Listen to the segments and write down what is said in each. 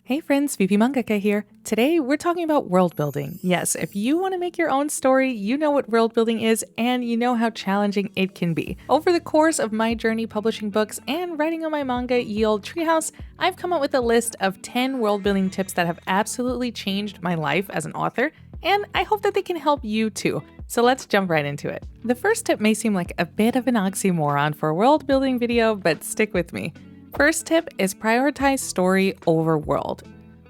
Hey friends, VP Mangaka here. Today we're talking about world building. Yes, if you want to make your own story, you know what world building is and you know how challenging it can be. Over the course of my journey publishing books and writing on my manga Ye Olde Treehouse, I've come up with a list of 10 world building tips that have absolutely changed my life as an author, and I hope that they can help you too. So let's jump right into it. The first tip may seem like a bit of an oxymoron for a world building video, but stick with me. First tip is prioritize story over world.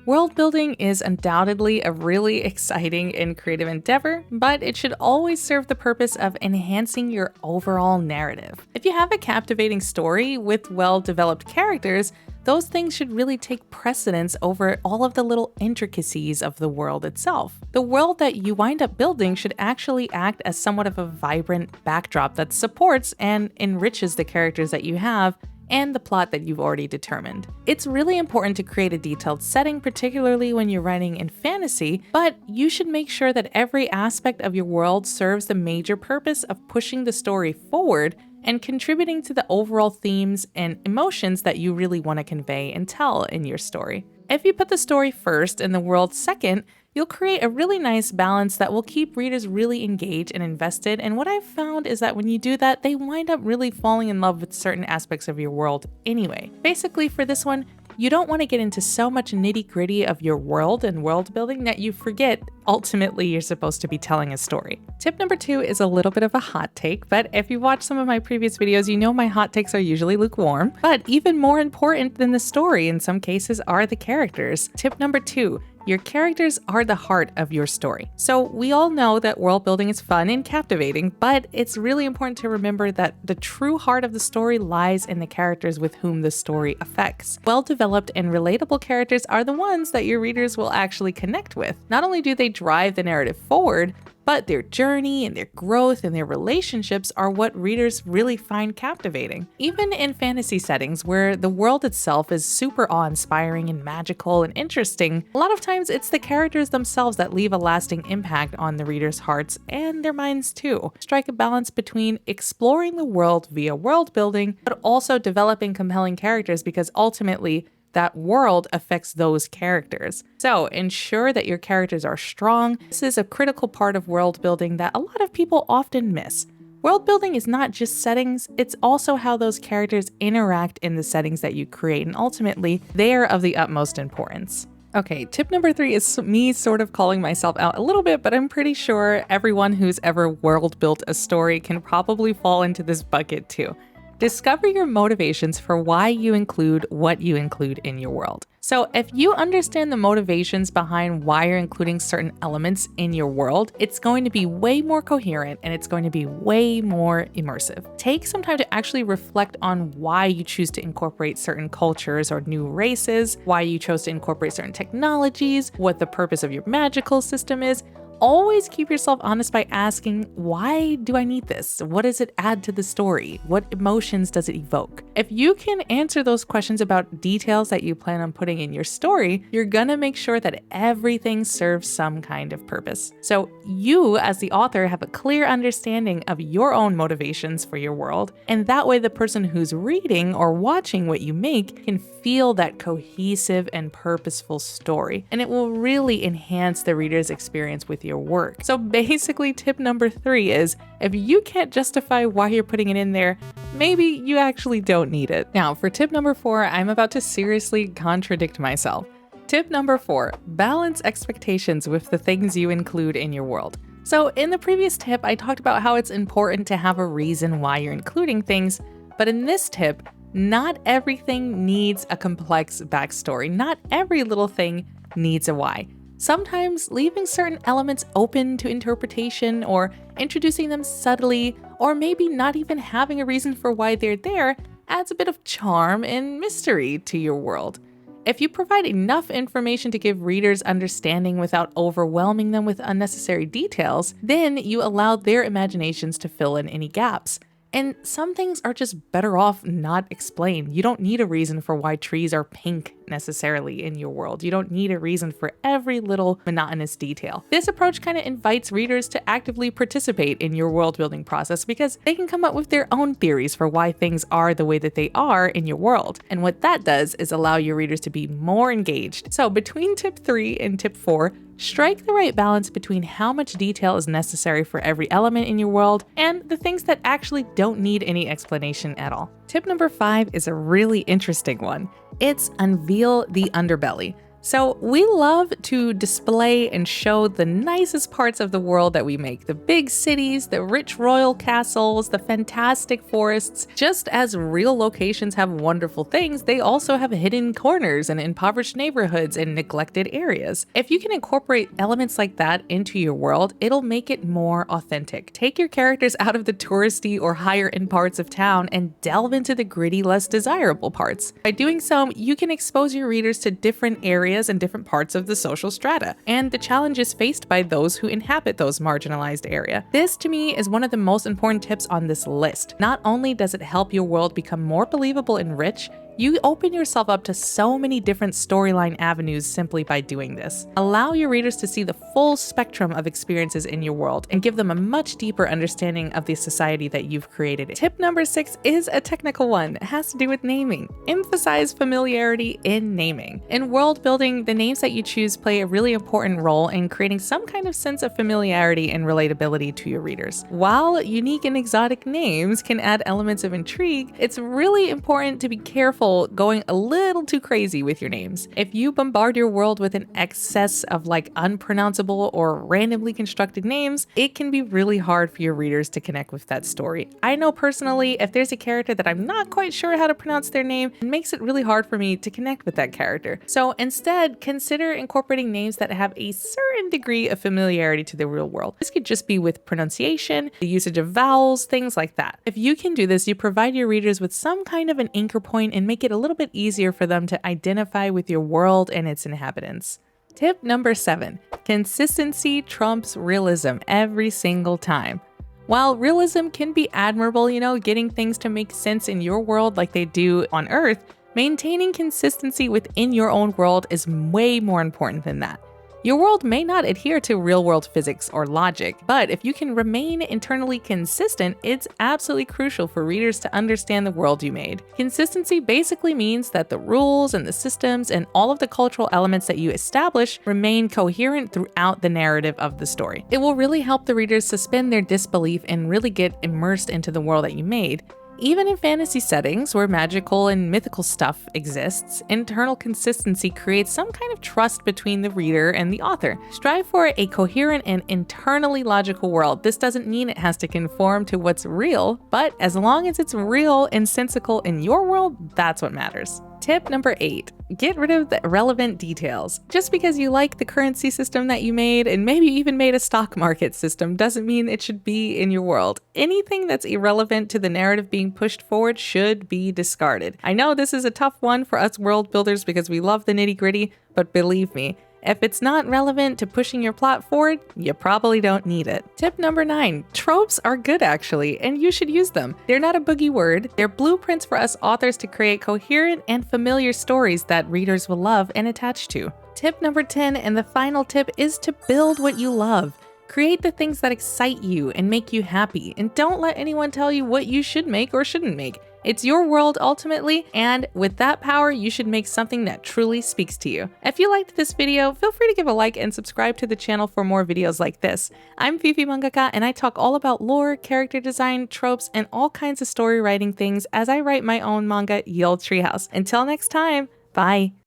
World building is undoubtedly a really exciting and creative endeavor, but it should always serve the purpose of enhancing your overall narrative. If you have a captivating story with well-developed characters, those things should really take precedence over all of the little intricacies of the world itself. The world that you wind up building should actually act as somewhat of a vibrant backdrop that supports and enriches the characters that you have and the plot that you've already determined. It's really important to create a detailed setting, particularly when you're writing in fantasy, but you should make sure that every aspect of your world serves the major purpose of pushing the story forward and contributing to the overall themes and emotions that you really want to convey and tell in your story. If you put the story first and the world second, you'll create a really nice balance that will keep readers really engaged and invested, and what I've found is that when you do that, they wind up really falling in love with certain aspects of your world anyway. Basically, for this one, you don't want to get into so much nitty-gritty of your world and world building that you forget ultimately you're supposed to be telling a story. Tip number 2 is a little bit of a hot take, but if you watch some of my previous videos, you know my hot takes are usually lukewarm. But even more important than the story in some cases are the characters. Tip number 2. Your characters are the heart of your story. So we all know that world building is fun and captivating, but it's really important to remember that the true heart of the story lies in the characters with whom the story affects. Well-developed and relatable characters are the ones that your readers will actually connect with. Not only do they drive the narrative forward, but their journey and their growth and their relationships are what readers really find captivating. Even in fantasy settings where the world itself is super awe-inspiring and magical and interesting, a lot of times it's the characters themselves that leave a lasting impact on the readers' hearts and their minds too. Strike a balance between exploring the world via world building, but also developing compelling characters, because ultimately, that world affects those characters. So ensure that your characters are strong. This is a critical part of world building that a lot of people often miss. World building is not just settings, it's also how those characters interact in the settings that you create, and ultimately, they are of the utmost importance. Okay, tip number 3 is me sort of calling myself out a little bit, but I'm pretty sure everyone who's ever world built a story can probably fall into this bucket too. Discover your motivations for why you include what you include in your world. So if you understand the motivations behind why you're including certain elements in your world, it's going to be way more coherent and it's going to be way more immersive. Take some time to actually reflect on why you choose to incorporate certain cultures or new races, why you chose to incorporate certain technologies, what the purpose of your magical system is. Always keep yourself honest by asking, why do I need this? What does it add to the story? What emotions does it evoke? If you can answer those questions about details that you plan on putting in your story, you're gonna make sure that everything serves some kind of purpose. So you, as the author, have a clear understanding of your own motivations for your world, and that way the person who's reading or watching what you make can feel that cohesive and purposeful story, and it will really enhance the reader's experience with your work. So basically, tip number 3 is, if you can't justify why you're putting it in there, maybe you actually don't need it. Now, for tip number 4, I'm about to seriously contradict myself. Tip number 4, balance expectations with the things you include in your world. So in the previous tip, I talked about how it's important to have a reason why you're including things, but in this tip, not everything needs a complex backstory. Not every little thing needs a why. Sometimes leaving certain elements open to interpretation or introducing them subtly, or maybe not even having a reason for why they're there, adds a bit of charm and mystery to your world. If you provide enough information to give readers understanding without overwhelming them with unnecessary details, then you allow their imaginations to fill in any gaps. And some things are just better off not explained. You don't need a reason for why trees are pink necessarily in your world. You don't need a reason for every little monotonous detail. This approach kind of invites readers to actively participate in your world building process because they can come up with their own theories for why things are the way that they are in your world. And what that does is allow your readers to be more engaged. So between tip 3 and tip 4, strike the right balance between how much detail is necessary for every element in your world and the things that actually don't need any explanation at all. Tip number 5 is a really interesting one. It's unveil the underbelly. So we love to display and show the nicest parts of the world that we make. The big cities, the rich royal castles, the fantastic forests. Just as real locations have wonderful things, they also have hidden corners and impoverished neighborhoods and neglected areas. If you can incorporate elements like that into your world, it'll make it more authentic. Take your characters out of the touristy or higher end parts of town and delve into the gritty, less desirable parts. By doing so, you can expose your readers to different areas and different parts of the social strata, and the challenges faced by those who inhabit those marginalized areas. This, to me, is one of the most important tips on this list. Not only does it help your world become more believable and rich, you open yourself up to so many different storyline avenues simply by doing this. Allow your readers to see the full spectrum of experiences in your world and give them a much deeper understanding of the society that you've created. Tip number 6 is a technical one. It has to do with naming. Emphasize familiarity in naming. In world building, the names that you choose play a really important role in creating some kind of sense of familiarity and relatability to your readers. While unique and exotic names can add elements of intrigue, it's really important to be careful going a little too crazy with your names. If you bombard your world with an excess of unpronounceable or randomly constructed names, it can be really hard for your readers to connect with that story. I know personally, if there's a character that I'm not quite sure how to pronounce their name, it makes it really hard for me to connect with that character. So instead, consider incorporating names that have a certain degree of familiarity to the real world. This could just be with pronunciation, the usage of vowels, things like that. If you can do this, you provide your readers with some kind of an anchor point and make it a little bit easier for them to identify with your world and its inhabitants. Tip number 7, consistency trumps realism every single time. While realism can be admirable, getting things to make sense in your world like they do on Earth, maintaining consistency within your own world is way more important than that. Your world may not adhere to real-world physics or logic, but if you can remain internally consistent, it's absolutely crucial for readers to understand the world you made. Consistency basically means that the rules and the systems and all of the cultural elements that you establish remain coherent throughout the narrative of the story. It will really help the readers suspend their disbelief and really get immersed into the world that you made. Even in fantasy settings where magical and mythical stuff exists, internal consistency creates some kind of trust between the reader and the author. Strive for a coherent and internally logical world. This doesn't mean it has to conform to what's real, but as long as it's real and sensical in your world, that's what matters. Tip number 8, get rid of the irrelevant details. Just because you like the currency system that you made and maybe even made a stock market system doesn't mean it should be in your world. Anything that's irrelevant to the narrative being pushed forward should be discarded. I know this is a tough one for us world builders because we love the nitty-gritty, but believe me, if it's not relevant to pushing your plot forward, you probably don't need it. Tip number 9, tropes are good actually, and you should use them. They're not a boogie word, they're blueprints for us authors to create coherent and familiar stories that readers will love and attach to. Tip number 10, and the final tip, is to build what you love. Create the things that excite you and make you happy, and don't let anyone tell you what you should make or shouldn't make. It's your world ultimately, and with that power, you should make something that truly speaks to you. If you liked this video, feel free to give a like and subscribe to the channel for more videos like this. I'm Fifi Mangaka, and I talk all about lore, character design, tropes, and all kinds of story writing things as I write my own manga, Ye Olde Treehouse. Until next time, bye!